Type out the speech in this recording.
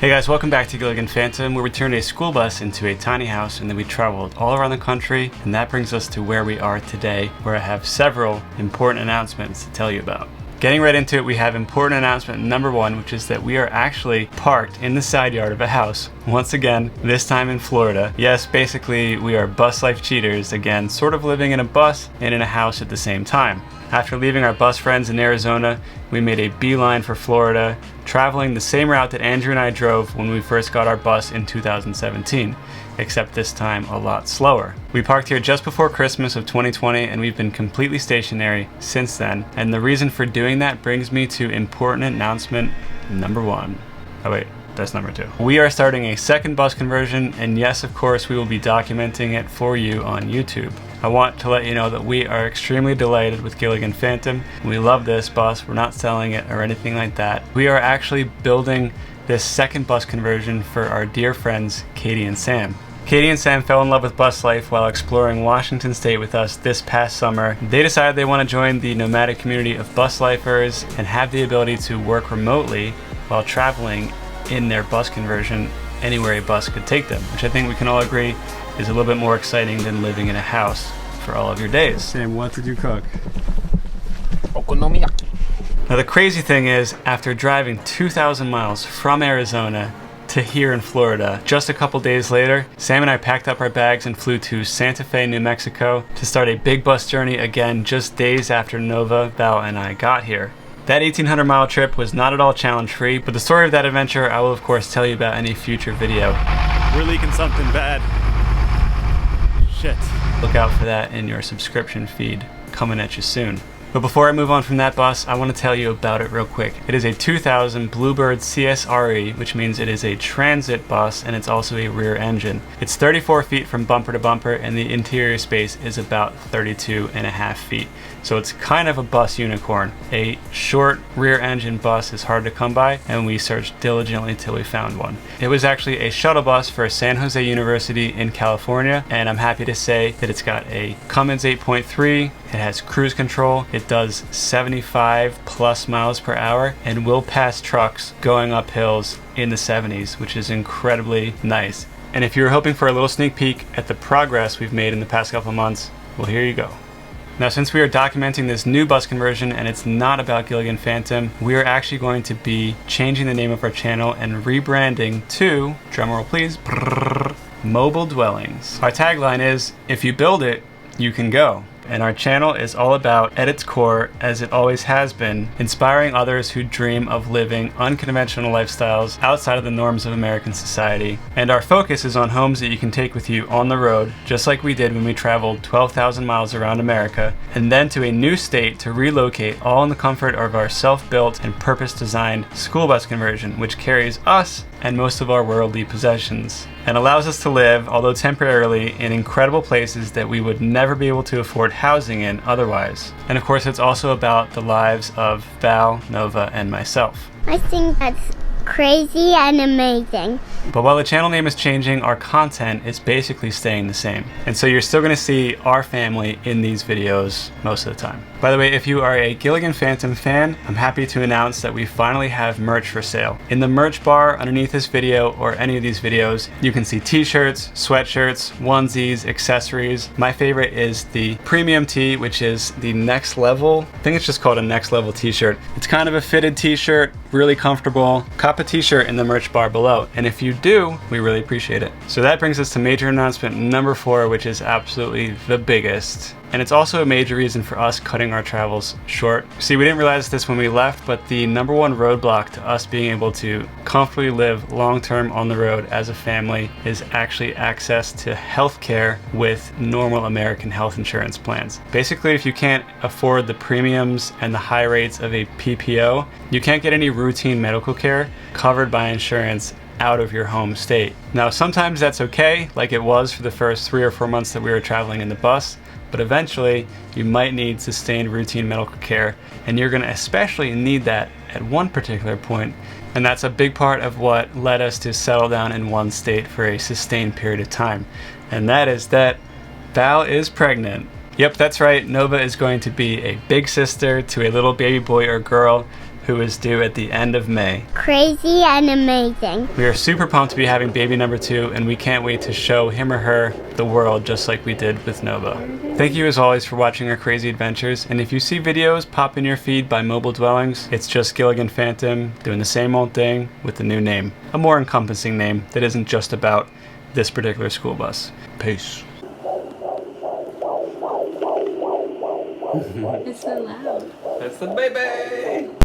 Hey guys, welcome back to Gilligan Phantom, where we turned a school bus into a tiny house and then we traveled all around the country, and that brings us to where we are today, where I have several important announcements to tell you about. Getting right into it, we have important announcement number one, which is that we are actually parked in the side yard of a house. Once again, this time in Florida. Yes, basically we are bus life cheaters again, sort of living in a bus and in a house at the same time. After leaving our bus friends in Arizona, we made a beeline for Florida, traveling the same route that Andrew and I drove when we first got our bus in 2017, except this time a lot slower. We parked here just before Christmas of 2020 and we've been completely stationary since then, and the reason for doing that brings me to important announcement number one. Oh wait, that's number two. We are starting a second bus conversion, and yes, of course, we will be documenting it for you on YouTube. I want to let you know that we are extremely delighted with Gilligan Phantom. We love this bus. We're not selling it or anything like that. We are actually building this second bus conversion for our dear friends, Katie and Sam. Katie and Sam fell in love with bus life while exploring Washington State with us this past summer. They decided they want to join the nomadic community of bus lifers and have the ability to work remotely while traveling in their bus conversion anywhere a bus could take them, which I think we can all agree is a little bit more exciting than living in a house for all of your days. Sam, what did you cook? Okonomiyaki. Now the crazy thing is, after driving 2,000 miles from Arizona to here in Florida, just a couple days later, Sam and I packed up our bags and flew to Santa Fe, New Mexico to start a big bus journey again just days after Nova, Val, and I got here. That 1,800-mile trip was not at all challenge-free, but the story of that adventure I will of course tell you about in a future video. We're leaking something bad. Shit. Look out for that in your subscription feed, coming at you soon. But before I move on from that bus, I want to tell you about it real quick. It is a 2000 Bluebird CSRE, which means it is a transit bus and it's also a rear engine. It's 34 feet from bumper to bumper and the interior space is about 32.5 feet. So it's kind of a bus unicorn. A short rear engine bus is hard to come by, and we searched diligently until we found one. It was actually a shuttle bus for San Jose University in California, and I'm happy to say that it's got a Cummins 8.3, it has cruise control, it does 75 plus miles per hour, and will pass trucks going up hills in the 70s, which is incredibly nice. And if you're hoping for a little sneak peek at the progress we've made in the past couple of months, well, here you go. Now, since we are documenting this new bus conversion and it's not about Gilligan Phantom, we are actually going to be changing the name of our channel and rebranding to, drumroll please, Mobile Dwellings. Our tagline is, if you build it, you can go. And our channel is all about, at its core, as it always has been, inspiring others who dream of living unconventional lifestyles outside of the norms of American society. And our focus is on homes that you can take with you on the road, just like we did when we traveled 12,000 miles around America, and then to a new state to relocate, all in the comfort of our self-built and purpose-designed school bus conversion, which carries us and most of our worldly possessions, and allows us to live, although temporarily, in incredible places that we would never be able to afford housing in otherwise. And of course, it's also about the lives of Val, Nova, and myself. I think that's crazy and amazing. But while the channel name is changing, our content is basically staying the same. And so you're still going to see our family in these videos most of the time. By the way, if you are a Gilligan Phantom fan, I'm happy to announce that we finally have merch for sale. In the merch bar underneath this video or any of these videos, you can see t-shirts, sweatshirts, onesies, accessories. My favorite is the premium tee, which is the next level. I think it's just called a next level t-shirt. It's kind of a fitted t-shirt, really comfortable. Cop a t-shirt in the merch bar below. And if you do, we really appreciate it. So that brings us to major announcement number 4, which is absolutely the biggest. And it's also a major reason for us cutting our travels short. See, we didn't realize this when we left, but the number one roadblock to us being able to comfortably live long-term on the road as a family is actually access to healthcare with normal American health insurance plans. Basically, if you can't afford the premiums and the high rates of a PPO, you can't get any routine medical care covered by insurance out of your home state. Now, sometimes that's okay, like it was for the first 3 or 4 months that we were traveling in the bus, but eventually you might need sustained routine medical care, and you're going to especially need that at one particular point, and that's a big part of what led us to settle down in one state for a sustained period of time, and that is that Val is pregnant. Yep, that's right, Nova is going to be a big sister to a little baby boy or girl who is due at the end of May. Crazy and amazing. We are super pumped to be having baby number 2, and we can't wait to show him or her the world just like we did with Nova. Thank you as always for watching our crazy adventures, and if you see videos pop in your feed by Mobile Dwellings, it's just Gilligan Phantom doing the same old thing with a new name. A more encompassing name that isn't just about this particular school bus. Peace. It's so loud. That's the baby!